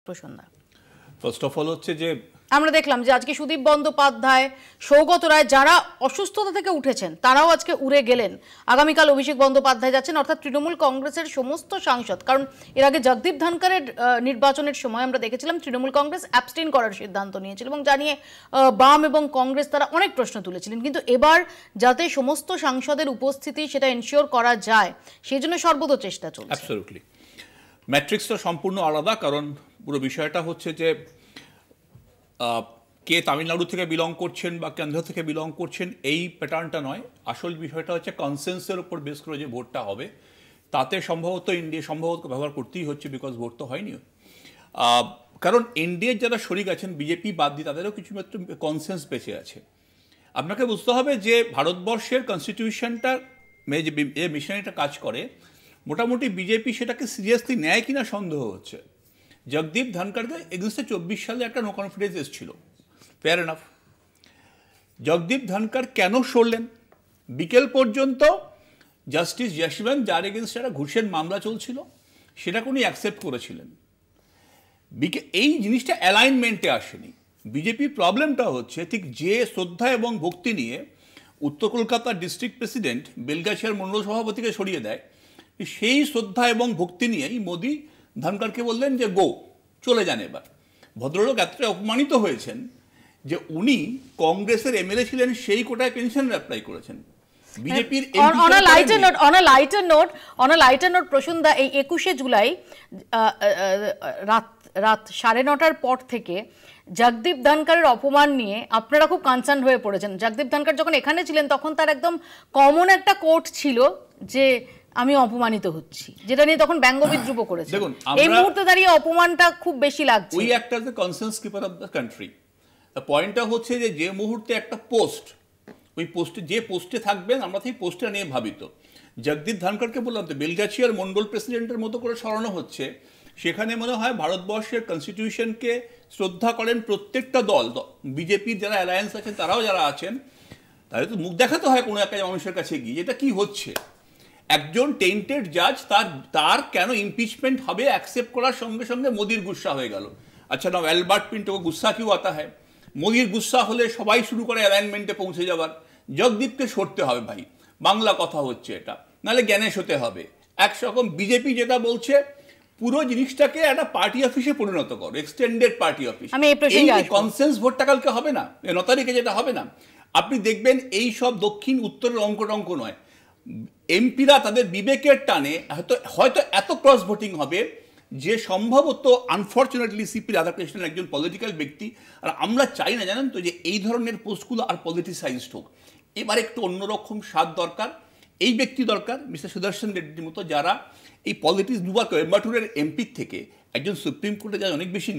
Prasanna? First of all হচ্ছে যে আমরা দেখলাম যে আজকে সুদীপ বন্দ্যোপাধ্যায়, সৌগত রায় যারা অসুস্থতা থেকে উঠেছেন তারাও আজকে উড়ে গেলেন। আগামীকাল অভিষেক বন্দ্যোপাধ্যায় যাচ্ছেন, অর্থাৎ তৃণমূল কংগ্রেসের সমস্ত সাংসদ। কারণ এর আগে জগদীপ ধনকরের নির্বাচনের সময় আমরা দেখেছিলাম তৃণমূল কংগ্রেস অ্যাবস্টেইন করার সিদ্ধান্ত নিয়েছিল এবং জানিয়ে বাম এবং কংগ্রেস তারা অনেক প্রশ্ন তুলেছিলেন। কিন্তু এবার যাতে সমস্ত সাংসদের উপস্থিতি সেটা এনশিওর করা যায় সেই জন্য সর্বত চেষ্টা চলছে। অ্যাবসলিউটলি ম্যাট্রিক্সটা সম্পূর্ণ আলাদা, কারণ পুরো বিষয়টা হচ্ছে যে কে তামিলনাড়ু থেকে বিলং করছেন বা কেন্দ্র থেকে বিলং করছেন এই প্যাটার্নটা নয়। আসল বিষয়টা হচ্ছে কনসেন্সের উপর বেস করে যে ভোটটা হবে, তাতে সম্ভবত সম্ভবত ব্যবহার করতেই হচ্ছে, বিকজ ভোট তো হয়নি। কারণ এনডিএর যারা শরিক আছেন বিজেপি বাদ দিয়ে তাদেরও কিছু মাত্র কনসেন্স বেঁচে আছে। আপনাকে বুঝতে হবে যে ভারতবর্ষের কনস্টিটিউশনটা যে মিশনারিটা কাজ করে, মোটামুটি বিজেপি সেটাকে সিরিয়াসলি নেয় কিনা সন্দেহ হচ্ছে। জগদীপ ধনকরকে এগেন্স্টে 24 সালে একটা নো কনফিডেন্স এসেছিল, ফেয়ার এনাফ। জগদীপ ধনকর কেন সরলেন? বিকেল পর্যন্ত জাস্টিস যশবন্ত, যার এগেন্স্টে একটা ঘুষের মামলা চলছিল, সেটাকে উনি অ্যাকসেপ্ট করেছিলেন। এই জিনিসটা অ্যালাইনমেন্টে আসেনি। বিজেপির প্রবলেমটা হচ্ছে ঠিক যে শ্রদ্ধা এবং ভক্তি নিয়ে উত্তর কলকাতার ডিস্ট্রিক্ট প্রেসিডেন্ট বেলগাছিয়ার মণ্ডল সভাপতিকে সরিয়ে দেয়, সেই শ্রদ্ধা এবং ভক্তি নিয়েই মোদি ধনকরকে বললেন যে গো, চলে যান। এবার ভদ্রলোক এতটা অপমানিত হয়েছেন যে উনি কংগ্রেসের এমএলএ ছিলেন, সেই কোটায় পেনশনের অ্যাপ্লাই করেছেন। বিজেপির অন আ লাইটার নোট প্রসন্দা, এই 21শে জুলাই রাত 9:30টার পর থেকে জগদীপ ধনকরের অপমান নিয়ে আপনারা খুব কনসার্ন হয়ে পড়েছেন। জগদীপ ধনকর যখন এখানে ছিলেন তখন তার একদম কমন একটা কোট ছিল যে আমি অপমানিত হচ্ছি, যেটা নিয়ে তখন ব্যঙ্গ বিদ্রুপ করেছে। এই মুহূর্তে দাঁড়িয়ে অপমানটা খুব বেশি লাগছে। We act as the conscience keeper of the country. পয়েন্টটা হচ্ছে যে মুহূর্তে একটা পোস্ট, ওই পোস্টে যে পোস্টে থাকবেন আমরা সেই পোস্টটা নিয়ে ভাবিত। জগদীপ ধনকরকে বললাম তো বেলগাছিয়ার মন্ডল প্রেসিডেন্টের মতো করে সরানো হচ্ছে। সেখানে মনে হয় ভারতবর্ষের কনস্টিটিউশনকে শ্রদ্ধা করেন প্রত্যেকটা দল। বিজেপির যারা অ্যালায়েন্স আছেন তারাও যারা আছেন, তাদের তো মুখ দেখাতে হয় কোনো একটা মানুষের কাছে গিয়ে যেটা কি হচ্ছে। একজন টেন্টেড জাজ তার কেন ইমপিচমেন্ট হবে অ্যাকসেপ্ট করার সঙ্গে সঙ্গে মোদির গুসা হয়ে গেল। আচ্ছা না, অ্যালবার্ট পিন্টো গুসা কিউ আতা হয়? মোদির গুসা হলে সবাই শুরু করে অ্যালাইনমেন্টে পৌঁছে যাবার। জগদীপকে সরতে হবে ভাই, বাংলা কথা হচ্ছে এটা, নাহলে জ্ঞানেশ হতে হবে। একরকম বিজেপি যেটা বলছে পুরো জিনিসটাকে একটা পার্টি অফিসে পরিণত করো, এক্সটেন্ডেড পার্টি অফিস। এই কনসেন্স ভোটটা কালকে হবে না, 9 তারিখে যেটা হবে না। আপনি দেখবেন এই সব দক্ষিণ উত্তরের অঙ্ক নয়, এমপিরা তাদের বিবেকের টানে হয়তো এত ক্রস ভোটিং হবে যে সম্ভবত আনফর্চুনেটলি সিপি রাধাকৃষ্ণন একজন পলিটিক্যাল ব্যক্তি, আর আমরা চাই না জানেন তো যে এই ধরনের পোস্টগুলো আর পলিটিসাইজড হোক। এবার একটু অন্যরকম স্বাদ দরকার, এই ব্যক্তি দরকার মিস্টার সুদর্শন রেড্ডির মতো, যারা এই পলিটিক্স দুবার কোয়েম্বাটুরের এমপি থেকে একজন সুপ্রিম কোর্টে যায় অনেক বেশি